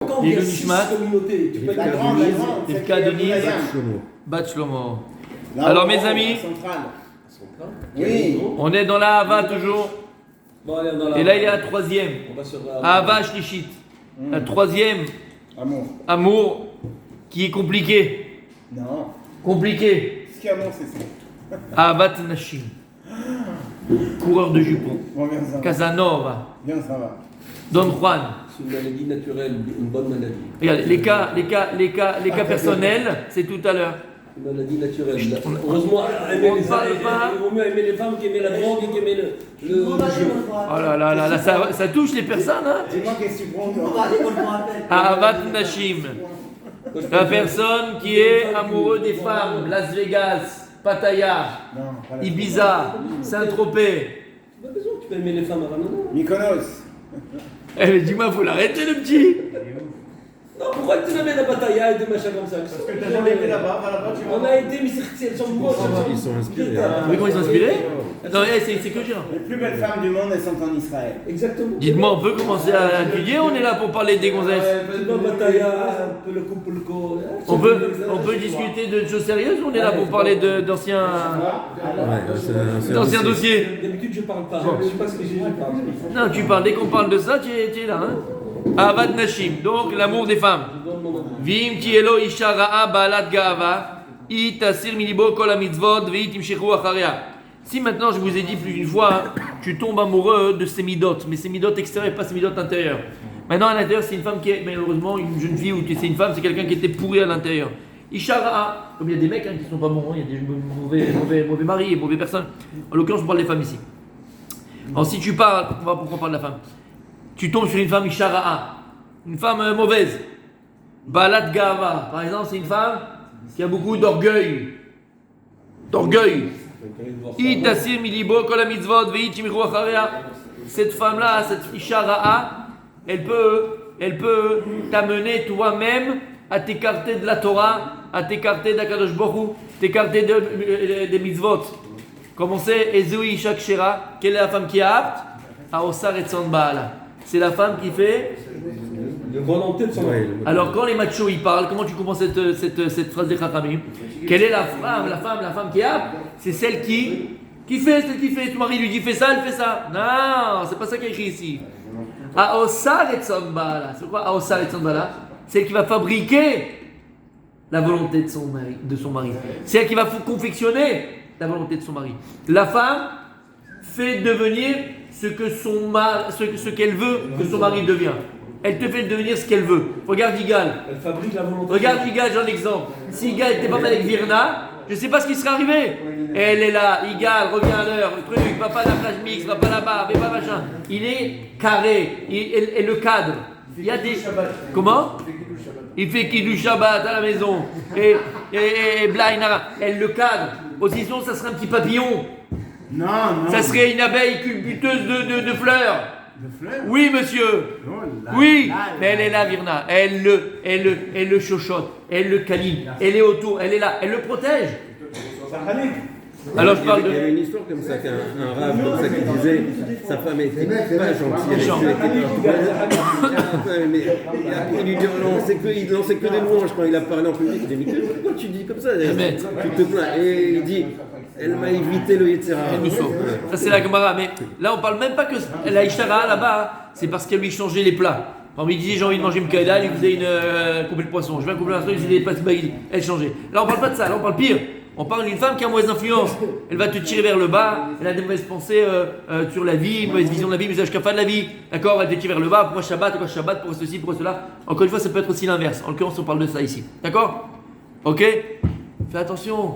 quand il y a 6 communautés, tu peux la grande, Rivka Denis, Bat Shlomo. Alors mes amis, oui. on est dans la Hava toujours. Bon, allez, on a Et là il y a la troisième. On va sur la Hava Shlishit. La troisième amour qui est compliqué. Non. Compliqué. Ce qui est amour, c'est ça. Ahavat Nashim. Coureur de jupons. Bon, bien ça va. Casanova. Bien ça va. Don Juan. C'est une maladie naturelle, une bonne maladie. Regarde, les cas personnels, c'est tout à l'heure. Une maladie naturelle. Heureusement, il vaut mieux aimer les femmes qu'aimer la drogue et qu'aimer le jeu. Oh là là là, ça touche les personnes, hein. Dis-moi qu'est-ce que tu prends. Ahavat Nashim. La personne qui est amoureux des femmes, Las Vegas, Pattaya, Ibiza, Saint-Tropez. Tu n'as pas besoin, tu peux aimer les femmes à Ramadan. Mykonos. Eh mais dis-moi, faut l'arrêter le petit. Non, pourquoi tu l'amènes à Pattaya et des machins comme ça? Parce que t'as jamais été là-bas, va là-bas, tu vas. On a été, mais elles sont mortes. Ils sont inspirés. Vous voyez comment ils sont inspirés? Non, c'est que genre. Les plus belles femmes du monde, elles sont en Israël. Exactement. Dites-moi, on peut commencer à étudier, on est là pour parler des gonzesses. Pattaya, un peu le couple, le co. On peut discuter de choses sérieuses ou on est là pour parler d'anciens dossiers? D'habitude, je parle pas. Je sais pas ce que je parle. Non, tu parles, dès qu'on parle de ça, tu es là. Hein? Ahavat Nashim, donc l'amour des femmes. Vim ti elo isha ra'a ba'alat ga'ava, I tasir milibo kol hamitzvot ve'i timshechu acharya. Si maintenant je vous ai dit plus d'une fois, tu tombes amoureux de ces midotes, mais ces midotes extérieures, pas ces midotes intérieures. Maintenant à l'intérieur, c'est une femme qui est, malheureusement, une jeune fille ou c'est une femme, c'est quelqu'un qui était pourri à l'intérieur. Isha ra'a, comme il y a des mecs qui sont pas bons, il y a des mauvais maris et mauvais personnes. En l'occurrence, on parle des femmes ici. Alors si tu parles, on va pourquoi on parle de la femme. Tu tombes sur une femme Ishara'a, une femme mauvaise. Balat Gava, par exemple, c'est une femme qui a beaucoup d'orgueil. Itasir milibo kol hamitzvot ve'i timichu acharya. Cette femme-là, cette Ishara'a, elle peut t'amener toi-même à t'écarter de la Torah, à t'écarter d'Akadosh Baruch Hu, t'écarter des mitzvot. Comme on sait, Ezui Isha Kshera, quelle est la femme qui est apte? Aosar et Tzon Baala. C'est la femme qui fait de volonté de son mari. Alors quand les machos ils parlent, comment tu comprends cette phrase des Chachamim? Quelle est la femme qui est apte? C'est celle qui fait. Ton mari lui dit fais ça, elle fait ça. Non, c'est pas ça qui est écrit ici. Aosar et Tzon Baala. C'est quoi Aosar et Tzon Baala? C'est elle qui va fabriquer la volonté de son mari. C'est elle qui va confectionner la volonté de son mari. La femme fait devenir ce qu'elle veut que son mari devient. Elle te fait devenir ce qu'elle veut. Regarde Igal. Elle fabrique la volonté. Regarde Igal, j'ai un exemple. Si Igal n'était pas mal avec Virna, je ne sais pas ce qui serait arrivé. Elle est là, Igal, reviens à l'heure, le truc, va pas à la plage mix, va pas là-bas, mais pas machin. Il est carré, et le cadre. Il y a des. Comment? Il fait qu'il du Shabbat à la maison. Et Blainara, elle le cadre. Aussi sinon, ça serait un petit papillon. Non. Ça serait une abeille culbuteuse de fleurs. De fleurs? Oui, monsieur. Oui, mais elle est là, Virna. Elle le chochotte. Elle le câline. Elle est autour. Elle est là. Elle le protège. Alors je parle de. Il y avait une histoire comme ça, qu'un rave comme ça qui disait sa femme était pas gentille, mais après il lui dit il lançait que des louanges quand il a parlé en public. Il dit mais pourquoi tu dis comme ça? Tu te plains. Et il dit elle m'a évité le Yetzera. Ça c'est la Gemara, mais là on parle même pas que la Ishtara là-bas, c'est parce qu'elle lui changeait les plats. Quand il disait j'ai envie de manger une kaïda, il faisait une couper de poisson. Je vais couper un truc, il faisait des pâtes bagil. Elle changeait. Là on parle pas de ça, là on parle pire. On parle d'une femme qui a mauvaise influence. Elle va te tirer vers le bas, elle a des mauvaises pensées sur la vie, mauvaise vision de la vie, message kafa de la vie. D'accord, elle te tire vers le bas, pourquoi Shabbat, pourquoi ceci, pourquoi cela. Encore une fois, ça peut être aussi l'inverse. En l'occurrence, on parle de ça ici. D'accord? Ok? Fais attention.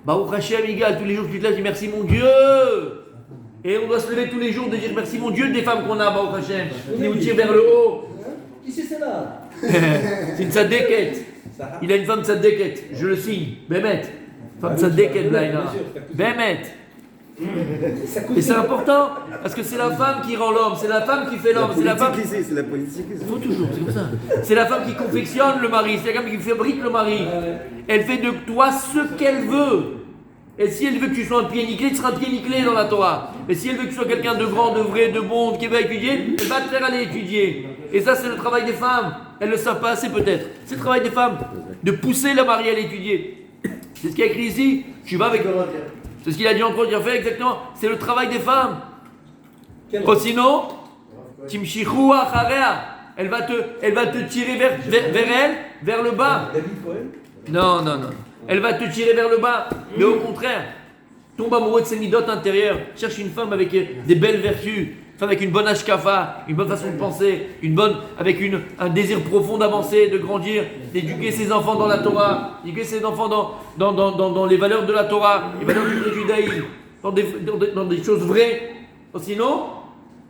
Baruch Hashem, Igal, tous les jours tu te lèves, tu dis merci mon Dieu. Et on doit se lever tous les jours de dire merci mon Dieu des femmes qu'on a, Baruch Hashem. Qui nous tire vers le haut. Qui c'est celle-là? C'est une tzadéket. Il a une femme tzadéket, je le signe. Bémet. Femme tzadéket, Blaina. Bémet. Et c'est important, parce que c'est la femme qui rend l'homme, c'est la femme qui fait l'homme, c'est la femme. C'est la politique. Il faut toujours, c'est comme ça. C'est la femme qui confectionne le mari, c'est la femme qui fabrique le mari. Elle fait de toi ce qu'elle veut. Et si elle veut que tu sois un pied nickelé, tu seras un pied nickelé dans la Torah. Et si elle veut que tu sois quelqu'un de grand, de vrai, de bon, qui va étudier, elle va te faire aller étudier. Et ça, c'est le travail des femmes. Elles ne le savent pas assez peut-être. C'est le travail des femmes. De pousser la mariée à l'étudier. C'est ce qu'il y a écrit ici. Tu vas avec. C'est ce qu'il a dit encore, il a fait exactement. C'est le travail des femmes. Oh, sinon, Timshichu Acharea. Elle va te tirer vers elle, vers le bas. Non. Elle va te tirer vers le bas. Mais au contraire, tombe amoureux de ses midotes intérieures. Cherche une femme avec des belles vertus. Une femme avec une bonne ashkafa, une bonne façon de penser, avec un désir profond d'avancer, de grandir, d'éduquer ses enfants dans la Torah, d'éduquer ses enfants dans les valeurs de la Torah, les valeurs du vrai judaïsme, dans des choses vraies. Sinon,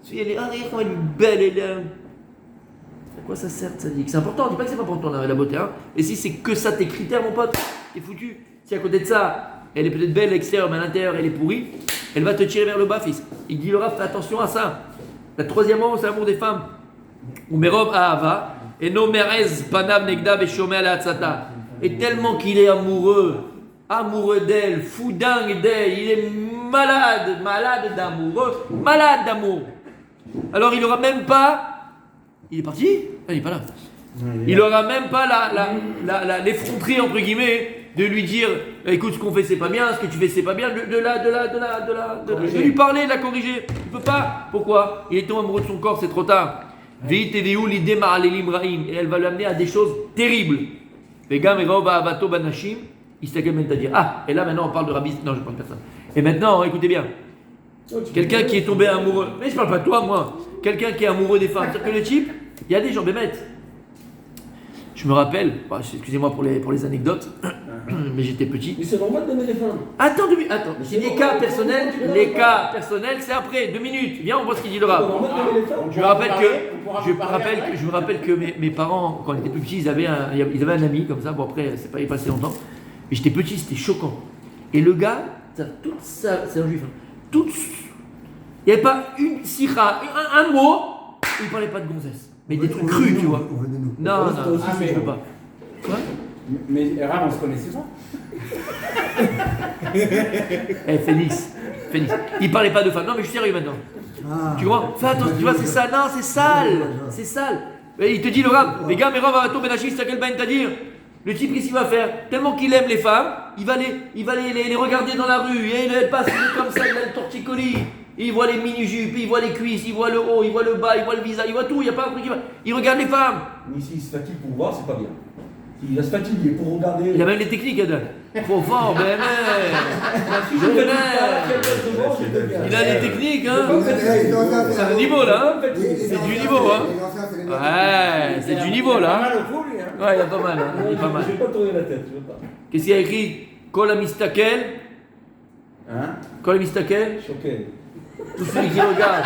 si elle est, regarde comment elle est belle, elle est. À quoi ça sert, ça dit que c'est important, on dit pas que c'est pas important la beauté, hein. Et si c'est que ça tes critères, mon pote, t'es foutu. Si à côté de ça, elle est peut-être belle à l'extérieur, mais à l'intérieur, elle est pourrie, elle va te tirer vers le bas, fils. Il dit le Rav, fais attention à ça. La troisième mot, c'est l'amour des femmes. Umerov Ahava, et no merez panav negda beshomeh ala atzata. Et tellement qu'il est amoureux d'elle, fou dingue d'elle, il est malade d'amour. Alors il n'aura même pas. Il est parti? Ah, il n'est pas là. Il n'aura même pas l'effronterie entre guillemets de lui dire écoute, ce qu'on fait c'est pas bien, ce que tu fais c'est pas bien, de lui parler, de la corriger. Il ne peut pas. Pourquoi? Il est tombé amoureux de son corps, c'est trop tard. Et elle va l'amener à des choses terribles. Et là maintenant on parle de Rabbi. Non, je ne parle de personne. Et maintenant, écoutez bien. Quelqu'un qui est tombé amoureux. Mais je ne parle pas de toi, moi. Quelqu'un qui est amoureux des femmes. C'est-à-dire que le type, il y a des gens bémettes. Je me rappelle, excusez-moi pour les anecdotes, mais j'étais petit. Mais c'est normal d'aimer les femmes. Attends, c'est les cas personnels. Les cas personnels, c'est après, 2 minutes. Viens, on voit ce qu'il dit le Rav. Je me rappelle que mes parents, quand ils étaient plus petits, ils avaient un ami comme ça. Bon, après, c'est pas passé longtemps. Mais j'étais petit, c'était choquant. Et le gars, toute ça, c'est un juif. Il n'y avait pas une sira, un mot, il ne parlait pas de gonzesse. Mais des trucs crus, tu vois. Non, je ne veux pas. Quoi? Mais Rav, on se connaissait pas. Félix. Il ne parlait pas de femmes. Non, mais je suis sérieux maintenant. Tu vois? Fais attention, tu vois, c'est ça. Non, c'est sale. Et il te dit, le Rav, les gars, mais Rav, va tomber Benachim, c'est à quel bain t'as dire? Le type, qu'est-ce qu'il va faire? Tellement qu'il aime les femmes, il va les regarder dans la rue. Et il passe comme ça, il a le torticolis. Il voit les mini-jupes, il voit les cuisses, il voit le haut, il voit le bas, il voit le visage, il voit tout. Il n'y a pas un truc qui va. Il regarde les femmes. Mais s'il se fatigue pour voir, c'est pas bien. S'il va se fatiguer pour regarder. Il a même les techniques, Adam. Trop fort, ben il a des techniques, hein. C'est un niveau là, hein. C'est du niveau, hein. Ouais, c'est du niveau là. Ouais, il y a pas mal, hein. Il est pas mal. Je vais pas tourner la tête, je veux pas. Qu'est-ce qu'il y a écrit? Kol Amistakel. Hein? Kol Amistakel. Choqué. Tout celui qui regarde.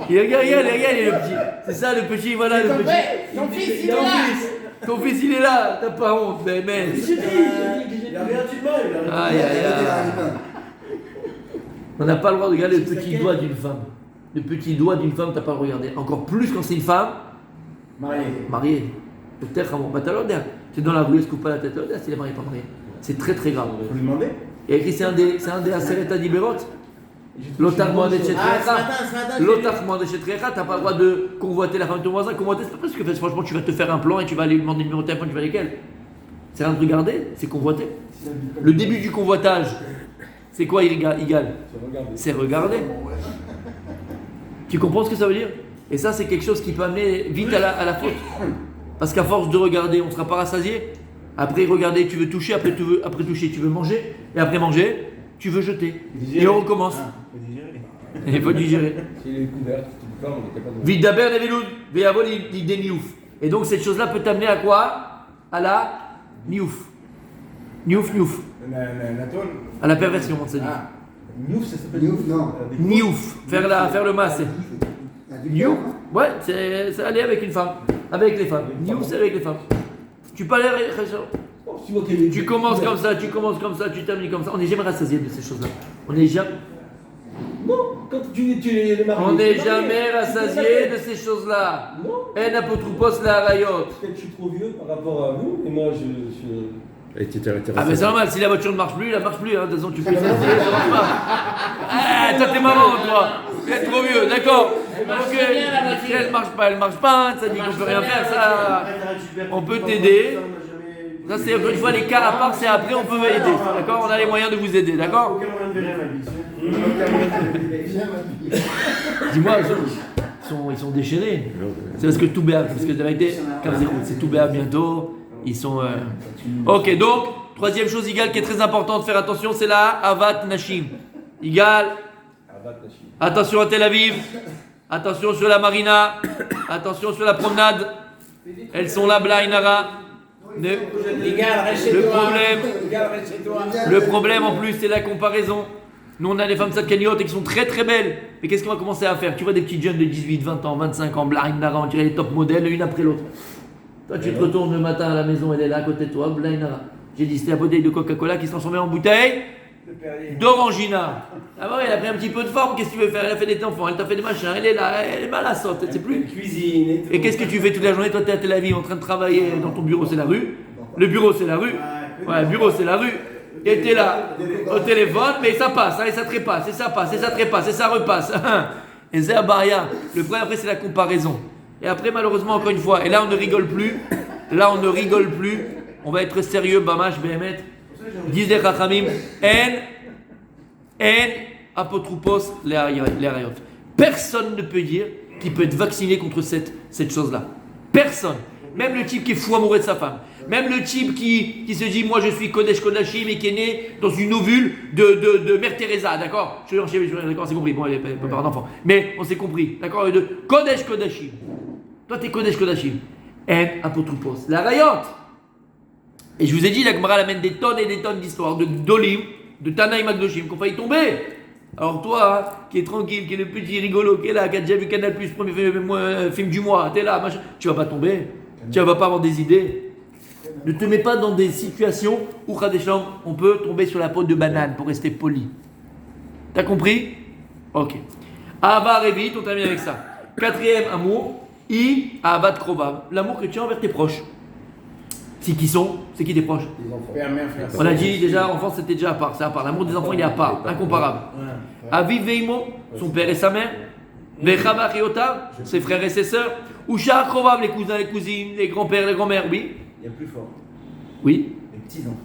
Il regarde, il est le petit. C'est ça le petit, voilà le petit. Ton fils, il est là. Ton fils, il est là. T'as pas honte, mais. Il a rien du mal. Aïe. On n'a pas le droit de regarder le petit doigt d'une femme. Le petit doigt d'une femme, t'as pas le droit de regarder. Encore plus quand c'est une femme mariée. Peut-être avant. C'est dans la rue, elle se coupe pas la tête. C'est marié, pas marié. C'est très très grave. Faut lui demander. Et écrit, c'est un des Aseret Adiberot. L'otar Moadé Chetrecha, t'as pas le droit de convoiter la femme de ton voisin. Convoiter, c'est pas parce que franchement tu vas te faire un plan et tu vas aller lui demander le numéro de téléphone, tu vas aller avec elle. C'est rien de regarder, c'est convoiter. Le début du convoitage, c'est quoi Igal? C'est regarder. Tu comprends ce que ça veut dire? Et ça, c'est quelque chose qui peut amener vite à la faute. Parce qu'à force de regarder, on ne sera pas rassasié. Après regarder, tu veux toucher, après toucher, tu veux manger. Et après manger, tu veux jeter. Et on recommence. Il faut digérer. S'il est couvert, on est capable de. Vidaber nevelud, veyavol l'idée niouf. Et donc cette chose-là peut t'amener à quoi? À la niouf. Niouf. À la perversion, on se dit. Niouf, ça s'appelle Niouf, non. Niouf. Faire le masse. Niouf, ouais, c'est aller avec une femme. Avec les femmes. Niouf, c'est avec les femmes. Tu peux aller. Tu commences comme ça, tu termines comme ça. On n'est jamais rassasié de ces choses-là. On n'est jamais. Non, quand tu les maries. On n'est jamais rassasié de ces choses-là. Non. En apotropos la rayot. Peut-être que je suis trop vieux par rapport à vous, et moi Ah, mais c'est normal, si la voiture ne marche plus, elle ne marche plus. Hein. De toute façon, tu peux essayer, ça marche pas. Ah, toi, t'es marrant, toi. Tu es trop vieux, d'accord. Donc, si elle ne marche pas. Hein. Ça dit qu'on peut rien faire. Ça, on peut t'aider. Ça, c'est encore une fois les cas à part, c'est après, on peut aider. D'accord. On a les moyens de vous aider, d'accord. Dis-moi, ils sont déchaînés. C'est parce que tout béa, parce que la vérité, c'est tout béa bientôt. Ils sont. Ok, donc, troisième chose, Igal, qui est très importante, faire attention, c'est la Avat Nashim. Igal, attention à Tel Aviv, attention sur la marina, attention sur la promenade. Elles sont là, Blainara. Le problème en plus, c'est la comparaison. Nous, on a des femmes sadkaniotes et qui sont très très belles. Mais qu'est-ce qu'on va commencer à faire? Tu vois des petites jeunes de 18, 20 ans, 25 ans, Blainara, on dirait les top modèles, une après l'autre. Toi, tu te retournes le matin à la maison, elle est là à côté de toi, Blainara. J'ai dit, c'était la bouteille de Coca-Cola qui se transformait en bouteille d'Orangina. Ah bah ouais, elle a pris un petit peu de forme, qu'est-ce que tu veux faire? Elle a fait des enfants, elle t'a fait des machins, elle est là, elle est mal à sorte, elle sait plus. Cuisine. Et qu'est-ce que tu fais toute la journée? Toi, tu es à Tel Aviv en train de travailler dans ton bureau, c'est la rue. Le bureau, c'est la rue. Ouais, le bureau, c'est la rue. Et tu es là, au téléphone, mais ça passe, hein, et ça trépasse, et ça passe, et ça trépasse, et ça repasse. Et c'est Abaria. Le problème après, c'est la comparaison. Et après, malheureusement, encore une fois, et là, on ne rigole plus. Là, on ne rigole plus. On va être sérieux, Bamash, Behemet. Disent les Chachamim, en apotropos les arayot. Personne ne peut dire qu'il peut être vacciné contre cette chose-là. Personne. Même le type qui est fou amoureux de sa femme. Même le type qui se dit, moi je suis Kodesh Kodashim et qui est né dans une ovule de Mère Teresa, d'accord? D'accord, c'est compris. Bon, elle n'est pas parent d'enfant. Mais on s'est compris, d'accord? De Kodesh Kodashim. Toi, t'es Kodesh Kodashim. En apotropos. La rayotte. Et je vous ai dit, la Gemara amène des tonnes et des tonnes d'histoires de Dolim, de Tanaï Magdoshim, qu'on failli tomber. Alors toi, qui est tranquille, qui est le petit rigolo, qui est là, qui a déjà vu Canal+, premier film du mois, t'es là, machin, tu vas pas tomber. Tu vas pas avoir des idées. Ne te mets pas dans des situations où, Khadesham, on peut tomber sur la peau de banane pour rester poli. T'as compris? Ok. Ava Revit, on termine avec ça. Quatrième amour, Avat Krovav. L'amour que tu as envers tes proches. C'est qui sont? C'est qui tes proches? On a dit déjà, enfant c'était déjà à part. C'est à part. L'amour des enfants il est à part, incomparable. Aviv Veimo, son père et sa mère. Vechava et Otav, ses frères et ses sœurs. Ou Shah Krovav, les cousins, les cousines, les grands-pères, les grands-mères, oui. Il y a plus fort. Oui. Les petits-enfants.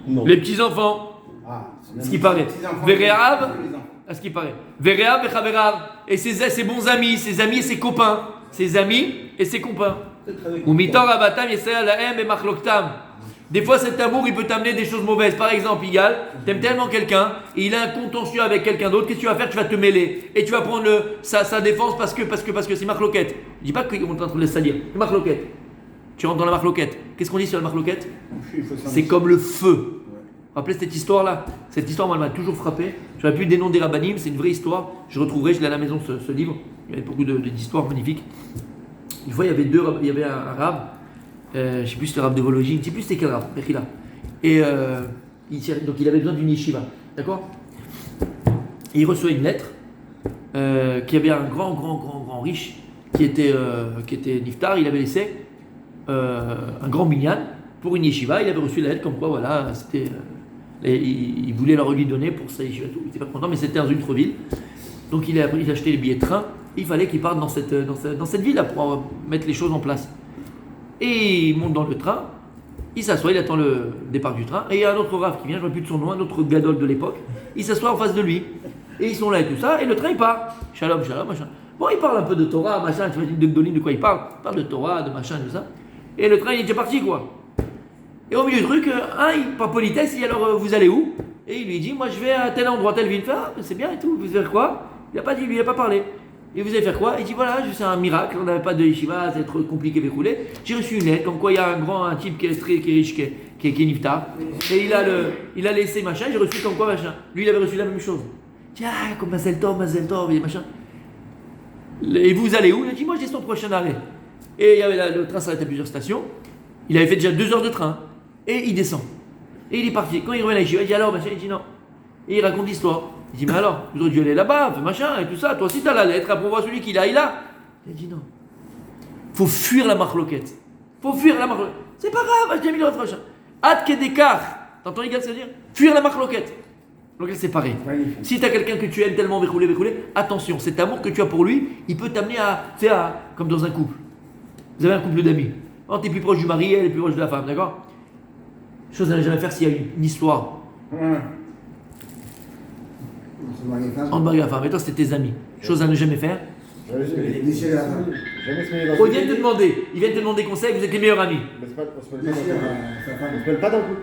Non. Les petits-enfants. Ah, Ce qui paraît. Vereav, à ce qui paraît. Vereav, Vechaverav. Et ses bons amis, ses amis et ses copains. Ses amis et ses copains. Ou Mitor Avatam, Yesaya Lahem et Machloktam. Des fois, cet amour, il peut t'amener des choses mauvaises. Par exemple, Igal, t'aimes tellement quelqu'un, et il a un contentieux avec quelqu'un d'autre, qu'est-ce que tu vas faire? Tu vas te mêler. Et tu vas prendre sa défense parce que c'est Marloquette. Je dis pas qu'on est en train de le salir. C'est Marloquette. Tu rentres dans la Marloquette. Qu'est-ce qu'on dit sur la Marloquette? C'est comme le feu. Vous vous rappelez cette histoire-là? Cette histoire, moi, elle m'a toujours frappé. J'aurais pu dénommer des rabbanim, c'est une vraie histoire. Je retrouverai, je l'ai à la maison, ce livre. Il y avait beaucoup d'histoires magnifiques. Une fois, il y avait un rab. Je ne sais plus si c'était le rab de Vologine, je ne sais plus c'était quel rab, Bechila. Et donc il avait besoin d'une yeshiva, d'accord? Et il reçoit une lettre qu'il y avait un grand riche qui était niftar, il avait laissé un grand minyan pour une yeshiva, il avait reçu la lettre comme quoi, voilà, c'était, il voulait leur lui donner pour sa yeshiva, il n'était pas content, mais c'était dans une autre ville. Donc il a acheté les billets de train, il fallait qu'il parte dans cette ville-là pour mettre les choses en place. Et il monte dans le train, il s'assoit, il attend le départ du train, et il y a un autre raf qui vient, je ne me rappelle plus de son nom, un autre gadol de l'époque, il s'assoit en face de lui. Et ils sont là et tout ça, et le train il part. Shalom, machin. Bon, il parle un peu de Torah, machin, tu vois, de quoi il parle? Il parle de Torah, de machin, tout ça. Et le train il est déjà parti, quoi. Et au milieu du truc, par politesse, il dit alors vous allez où? Et il lui dit, moi je vais à tel endroit, telle ville. Il fait, ah, c'est bien et tout, vous allez faire quoi? Il n'a pas dit, lui, il n'a pas parlé. Et vous allez faire quoi? Il dit voilà, c'est un miracle, on n'avait pas de yeshiva, c'est trop compliqué de rouler. J'ai reçu une lettre, comme quoi il y a un type qui est riche, qui est niftar, et il a laissé machin, j'ai reçu comme quoi machin. Lui il avait reçu la même chose. Tiens, comme Mazel Tov, et machin. Et vous allez où? Il a dit moi j'ai son prochain arrêt. Et il y avait le train s'arrêtait à plusieurs stations, il avait fait déjà 2 heures de train, et il descend. Et il est parti. Quand il revient à la yeshiva, il dit alors machin, il dit non. Et il raconte l'histoire. Il dit mais alors, vous auriez dû aller là-bas, machin, et tout ça, toi aussi t'as la lettre, après on voit celui qui l'a, il a. Il dit non. Faut fuir la marloquette. Faut fuir la marloquette. C'est pas grave, j'ai mis l'autre machin. Ad kedekar. T'entends, Yigal, ça veut dire fuir la marloquette. Donc c'est pareil. Magnifique. Si tu as quelqu'un que tu aimes tellement, vécoulé, attention, cet amour que tu as pour lui, il peut t'amener à, tu sais, comme dans un couple. Vous avez un couple d'amis. Oh, tu es plus proche du mari, elle est plus proche de la femme, d'accord? Chose à ne jamais faire s'il y a une histoire entre mari et la femme. Et toi, c'était tes amis. Chose à ne jamais faire. Jamais se mêler dans Oh, ils viennent te demander conseil, vous êtes les meilleurs amis. Mais c'est pas- on se mêle pas dans le couple.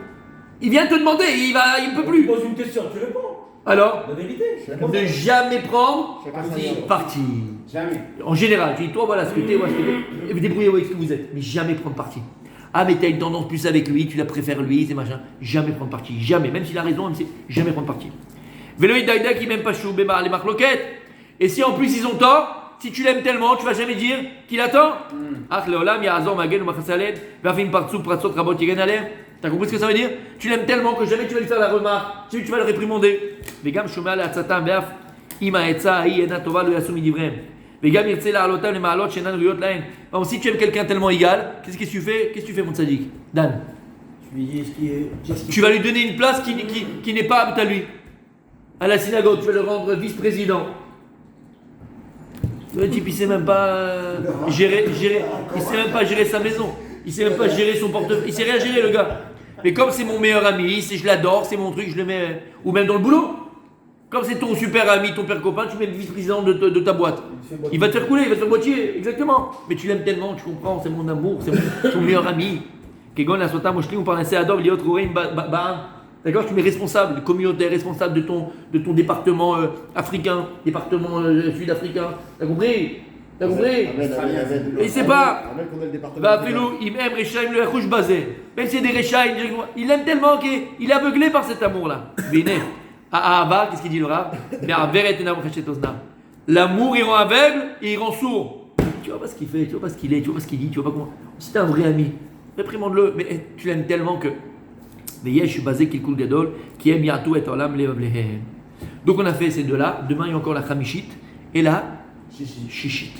Il vient te demander, il ne peut Tu plus. poses une question, tu réponds. Alors, La vérité. ne jamais prendre Chacun sa vie. parti. Jamais. En général, tu dis, toi, voilà ce que t'es, voilà ce que t'es. Et vous débrouillez avec ce que vous êtes. Mais jamais prendre parti. Ah, mais t'as une tendance plus avec lui, tu la préfères lui, c'est machin. Jamais prendre parti. Jamais. Même s'il a raison, même si... jamais prendre parti. Veloïd Daïda qui m'aime pas chou, béma, les marloquettes. Et si en plus ils ont tort, si tu l'aimes tellement, tu vas jamais dire qu'il a tort. Ah, Léolam, Yazor, Magen, Machasalem, Vafim Partsou, Pratsot, Rabot, Yigen Alem. T'as compris ce que ça veut dire? Tu l'aimes tellement que jamais tu vas lui faire la remarque, tu vas le réprimander. Vegam Shumal, Atzatan, Veaf, Ima Etza, Ena Tova, le Yasumi Divrem. Vegam Irtse, la Alotam, le Maalot, Shenan, Ruyot, Laen. Donc si tu aimes quelqu'un tellement égal, qu'est-ce que tu fais? Qu'est-ce que tu fais, mon tzadik? Dan. Tu lui dis ce qui est. Tu vas lui donner une place qui n'est pas apte à lui. À la synagogue, tu vas le rendre vice-président. Le type, il sait même pas gérer, il sait même pas gérer sa maison. Il sait même pas gérer son portefeuille. Il sait rien gérer, le gars. Mais comme c'est mon meilleur ami, je l'adore, c'est mon truc, je le mets. Ou même dans le boulot. Comme c'est ton super ami, ton père copain, tu mets le vice-président de ta boîte. Il va te faire couler, il va te faire boîtier, exactement. Mais tu l'aimes tellement, tu comprends, c'est mon amour, c'est ton meilleur ami. Kegon la sota moshli ou parnassé adog liot roureim ba'an. D'accord, tu mets responsable, le communautaire, responsable de ton département africain, département sud-africain. T'as compris? T'as compris? Et c'est pas. Bah, Philou, il aime Rechaim le Yachouch basé. Même si c'est des Rechaim, il aime tellement qu'il est aveuglé par cet amour-là. Bine. Ah, bah, qu'est-ce qu'il dit le Rav? L'amour, il rend aveugle et il rend sourd. Tu vois pas ce qu'il fait, tu vois pas ce qu'il est, tu vois pas ce qu'il dit, tu vois pas comment. Si t'es un vrai ami, réprimande-le, mais tu l'aimes tellement que. Mais je suis basé qu'il coule gadol, qui aime yatou et olam lehem. Donc on a fait ces deux-là. Demain il y a encore la chamishit et la shishit.